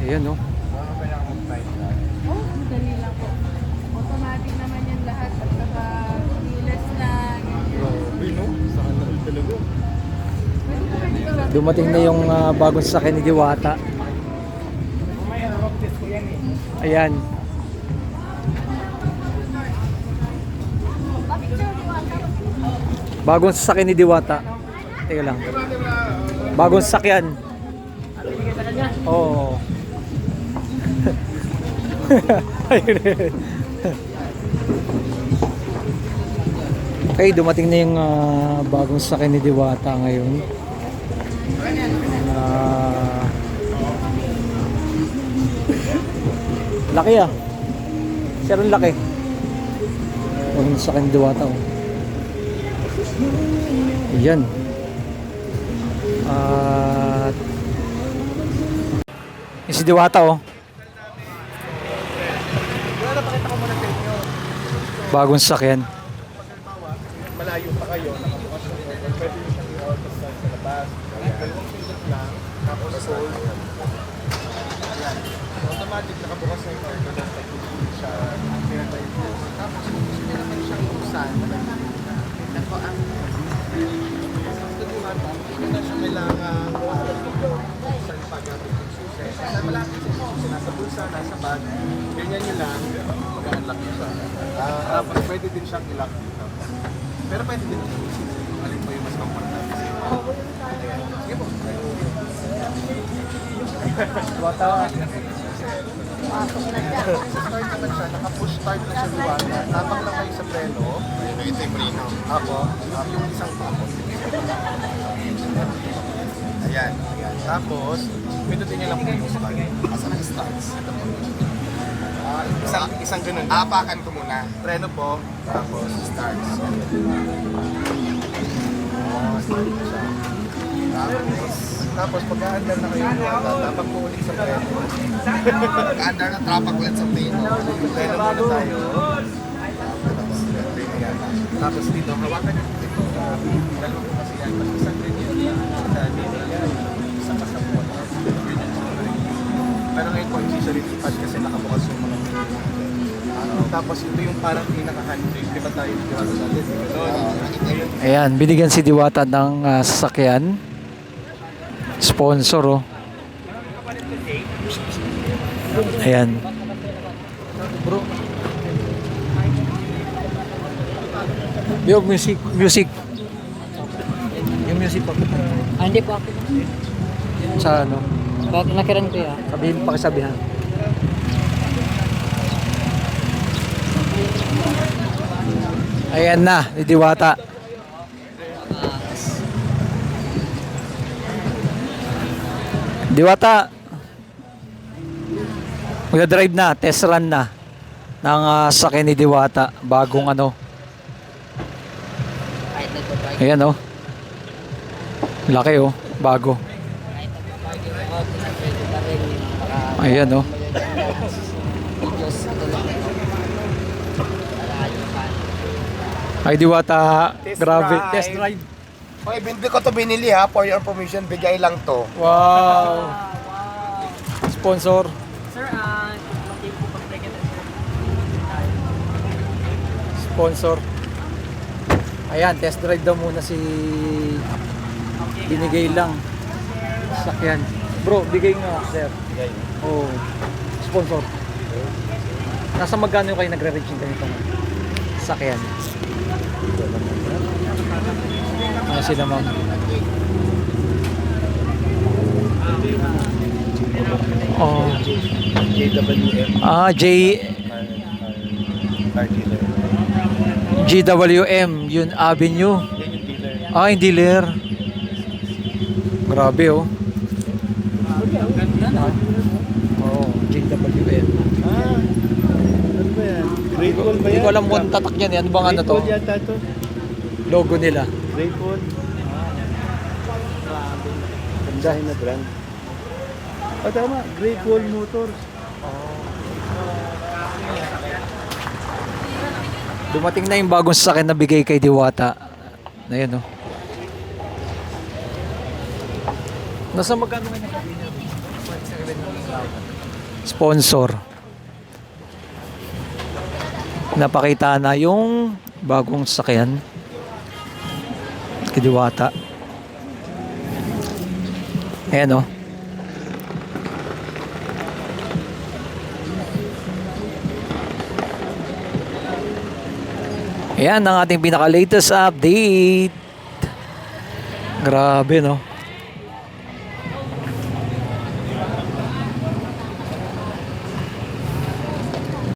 Ayan, no? Oh, madali lang po. Automatic naman yan lahat. At saka keyless na. Grabe, no? Sa kanal talaga. Dumating na yung bagong sasakyan ni Diwata. Ayan. Bagong sasakyan ni Diwata. Teka lang. Bagong sasakyan. Oo. Okay, dumating na yung bagong sasakyan ni Diwata ngayon. Laki ah. Sir, ang laki. Bagong sasakyan ni Diwata, oh. Ayan. At yung si Diwata, oh. Bagong sasakyan. Malayo pa kayo, nakabukas yung order. Pwede yung siyang i-order sa labas. Dalawang pindot lang, tapos sold. Ayan. Automatic nakabukas na yung order. Hindi siya pinatay po. Tapos kung gusto nyo naman siyang buksan, ito po ang hindi na siya kailangan buksan pag-gamit yung susi. Kasi malapit sa susi, nasa bulsa, nasa bag. Ganyan nyo lang, mag-unlock nyo siya. Tapos pwede din siyang i-lock dito. Pero pwede din yung susi. Alin po yung mas comfortable sa inyo. Sige po. Diwata. Pasok na siya. Start naman siya, naka-push start na siya Diwata. Tapak lang kayo sa preno. Ito yung preno. Ako, yung isang tapos. Ayan. Tapos, pindutin niyo lang po yung start. Asan ang starts? Isang ganun. Apakan ko muna. Preno po. Tapos, starts. Start na siya. Tapos pag-aandar na kayo, tapak po ulit sa preno. Pag-aandar na trapak ulit sa preno. Preno muna tayo. Tapos dito, hawakan nyo dito. Dalawa po kasi yan. Mas isang ganyan sa dito. Isang kasapot. Pero ngayon po, hindi siya lilipad kasi nakabukas yung mga tapos ito yung parang pinaka-handbrake. Di ba tayo Diwata natin? Ayan, binigyan si Diwata ng sasakyan. Sponsor, oh. Ayan. Bro. Yung music. Yung music pa. Hindi po ako. Sa ano? Bakit nakiran ko ya? Sabihin, pakisabihan. Ayan na, ni Diwata. Diwata. Magdadrive na, test run na ng sasakyan ni Diwata. Bagong ano. Ayan, oh. Laki, oh. Bago. Ayan, oh. Ay, Diwata. Grabe. Test drive. Okay, hindi ko to binili ha. For your information, bigay lang to. Wow. Sponsor. Sir, matin po pag-break Sponsor. Ayan, test drive daw muna si binigay lang sakyan. Bro, bigay nga, sir. Bigay. Oh. Sponsor. Nasa magkano kayo nagre-reach ng ganito sakyan? Ano sila, ma'am? Oh. JWM. Car dealer. GWM, yun Avenue. Yan yung dealer. Yung dealer. Grabe, oh. Oh, GWM. Ano ba yan? Great Wall ba yan? Hindi ko alam kung tatak yan. Ano bang ano to? Great Wall yata to. Logo nila. Great Wall. Gandahin na brand. Tama. Great Wall Motors. Dumating na yung bagong sasakyan na bigay kay Diwata. Ayan, oh. Nasa magkano nga nakabili? Sponsor. Napakita na yung bagong sasakyan. Kidiwata. Ayan o. Ayan ang ating pinaka-latest update. Grabe no.